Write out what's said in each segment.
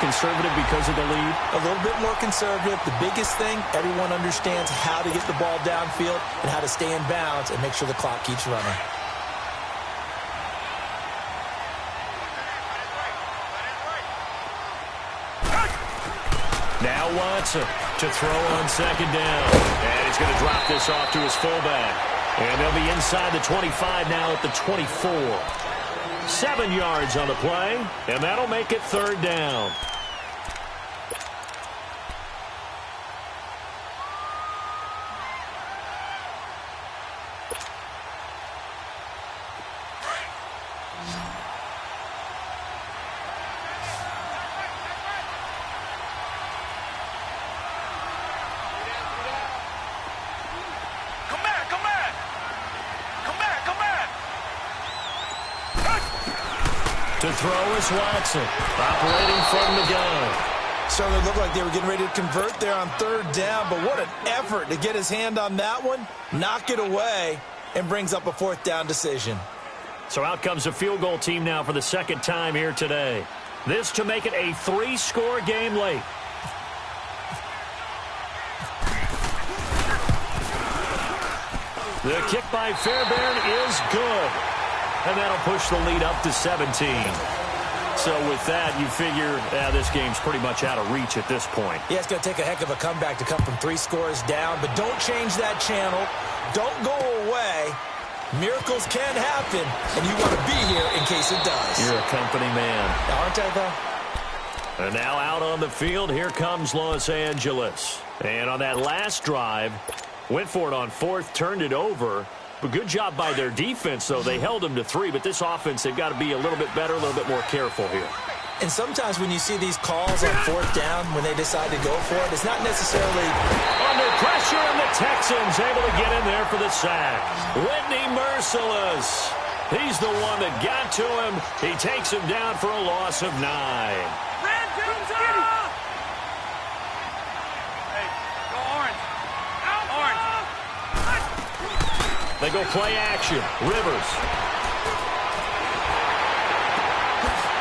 conservative because of the lead? A little bit more conservative. The biggest thing, everyone understands how to get the ball downfield and how to stay in bounds and make sure the clock keeps running. Now Watson to throw on second down. And he's going to drop this off to his fullback. And they'll be inside the 25 now at the 24. 7 yards on the play, and that'll make it third down. To throw is Watson, operating from the gun. Certainly looked like they were getting ready to convert there on third down, but what an effort to get his hand on that one, knock it away, and brings up a fourth down decision. So out comes a field goal team now for the second time here today. This to make it a 3-score game late. The kick by Fairbairn is good. And that'll push the lead up to 17. So with that, you figure this game's pretty much out of reach at this point. Yeah, it's going to take a heck of a comeback to come from 3 scores down. But don't change that channel. Don't go away. Miracles can happen, and you want to be here in case it does. You're a company man. Aren't I, though? And now out on the field, here comes Los Angeles. And on that last drive, went for it on fourth, turned it over. But good job by their defense, though. They held them to 3, but this offense, they've got to be a little bit better, a little bit more careful here. And sometimes when you see these calls on fourth down, when they decide to go for it, it's not necessarily under pressure, and the Texans able to get in there for the sack. Whitney Merciless. He's the one that got to him. He takes him down for a loss of 9. They go play action. Rivers.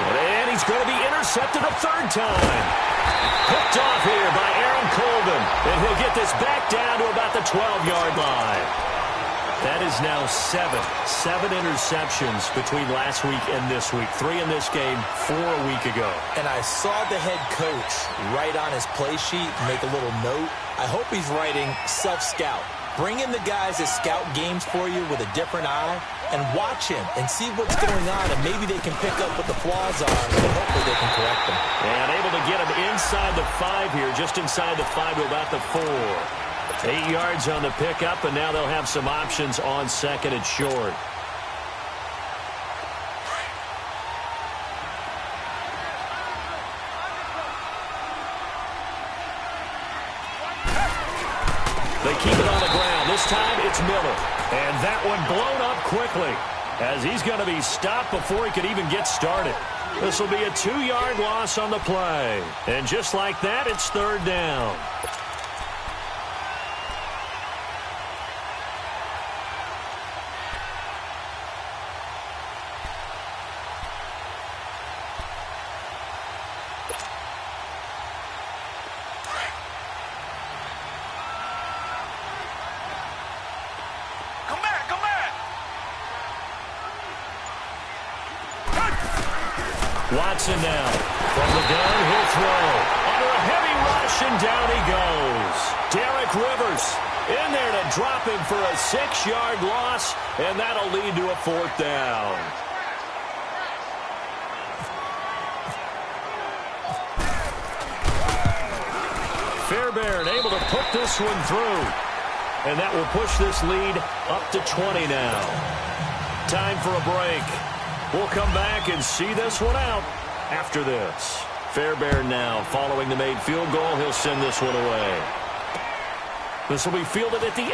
And he's going to be intercepted a third time. Picked off here by Aaron Colvin. And he'll get this back down to about the 12-yard line. That is now 7 interceptions between last week and this week. 3 in this game, 4 a week ago. And I saw the head coach write on his play sheet, make a little note. I hope he's writing self-scout. Bring in the guys that scout games for you with a different eye and watch him and see what's going on, and maybe they can pick up what the flaws are, and hopefully they can correct them. And able to get him inside the 5 here, just inside the 5 to about the 4. 8 yards on the pickup, and now they'll have some options on second and short. They keep it on the ground. This time it's Miller. And that one blown up quickly as he's going to be stopped before he could even get started. This will be a 2-yard loss on the play. And just like that, it's third down. Watson now. From the gun, he'll throw. Under a heavy rush, and down he goes. Derek Rivers in there to drop him for a 6-yard loss, and that'll lead to a fourth down. Fairbairn able to put this one through. And that will push this lead up to 20 now. Time for a break. We'll come back and see this one out after this. Fairbairn now following the made field goal. He'll send this one away. This will be fielded at the 8.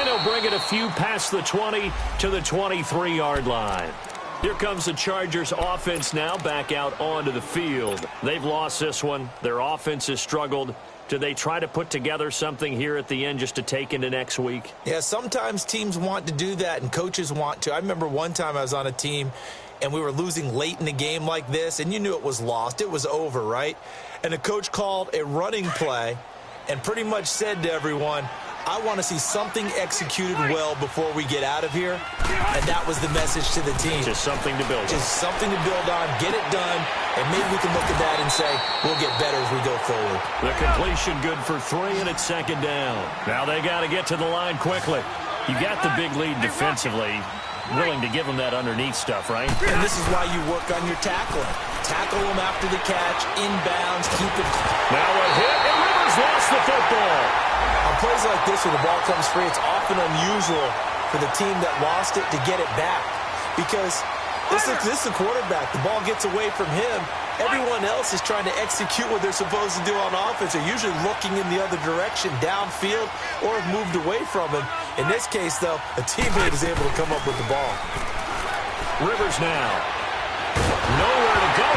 And he'll bring it a few past the 20 to the 23-yard line. Here comes the Chargers offense now back out onto the field. They've lost this one. Their offense has struggled. Do they try to put together something here at the end just to take into next week? Yeah, sometimes teams want to do that and coaches want to. I remember one time I was on a team and we were losing late in the game like this, and you knew it was lost. It was over, right? And the coach called a running play and pretty much said to everyone, I want to see something executed well before we get out of here. And that was the message to the team. Just something to build on. Just something to build on, get it done, and maybe we can look at that and say, we'll get better as we go forward. The completion good for 3, and it's second down. Now they got to get to the line quickly. You got the big lead defensively. Willing to give them that underneath stuff, right? And this is why you work on your tackling. Tackle them after the catch, inbounds, keep it. Now a hit, and Rivers lost the football. On plays like this when the ball comes free, it's often unusual for the team that lost it to get it back. Because this is the quarterback. The ball gets away from him. Everyone else is trying to execute what they're supposed to do on offense. They're usually looking in the other direction, downfield, or have moved away from him. In this case, though, a teammate is able to come up with the ball. Rivers now. Nowhere to go.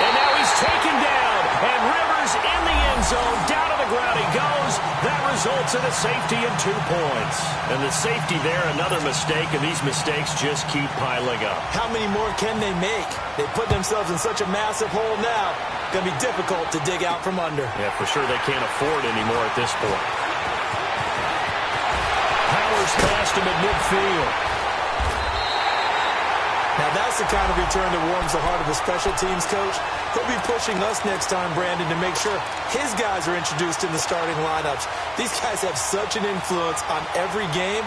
And now he's taken down. And Rivers in the end zone. Down to the ground he goes. That results in a safety and 2 points. And the safety there, another mistake, and these mistakes just keep piling up. How many more can they make? They put themselves in such a massive hole now. Going to be difficult to dig out from under. Yeah, for sure they can't afford anymore at this point. Powers past him at midfield. Now that's the kind of return that warms the heart of a special teams coach. He'll be pushing us next time, Brandon, to make sure his guys are introduced in the starting lineups. These guys have such an influence on every game.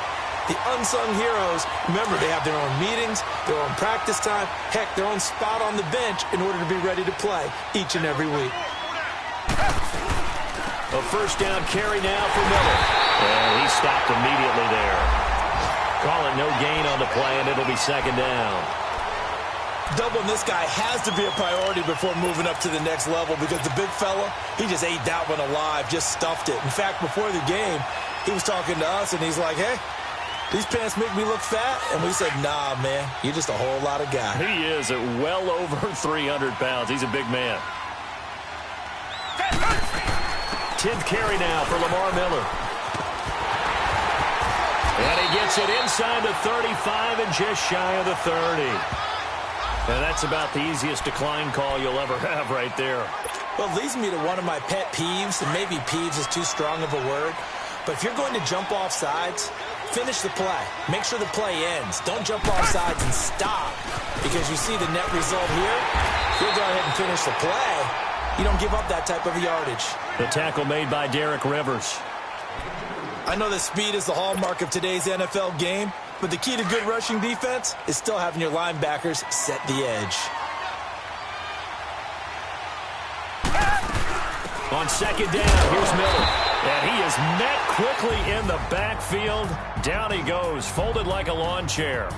The unsung heroes, remember, they have their own meetings, their own practice time, heck, their own spot on the bench in order to be ready to play each and every week. A first down carry now for Miller. And he stopped immediately there. Call it no gain on the play, and it'll be second down. Doubling this guy has to be a priority before moving up to the next level because the big fella, he just ate that one alive, just stuffed it. In fact, before the game, he was talking to us, and he's like, hey, these pants make me look fat. And we said, nah, man, you're just a whole lot of guy. He is at well over 300 pounds. He's a big man. 10th carry now for Lamar Miller. And he gets it inside the 35 and just shy of the 30. And that's about the easiest decline call you'll ever have right there. Well, it leads me to one of my pet peeves, and maybe peeves is too strong of a word. But if you're going to jump off sides, finish the play. Make sure the play ends. Don't jump off sides and stop. Because you see the net result here. If you go ahead and finish the play, you don't give up that type of yardage. The tackle made by Derek Rivers. I know that speed is the hallmark of today's NFL game, but the key to good rushing defense is still having your linebackers set the edge. On second down, here's Miller. And he is met quickly in the backfield. Down he goes, folded like a lawn chair.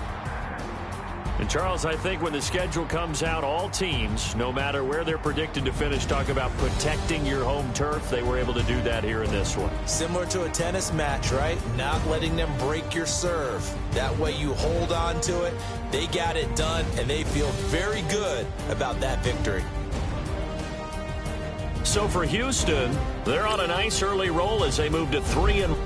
And, Charles, I think when the schedule comes out, all teams, no matter where they're predicted to finish, talk about protecting your home turf. They were able to do that here in this one. Similar to a tennis match, right? Not letting them break your serve. That way you hold on to it. They got it done, and they feel very good about that victory. So for Houston, they're on a nice early roll as they move to 3-1.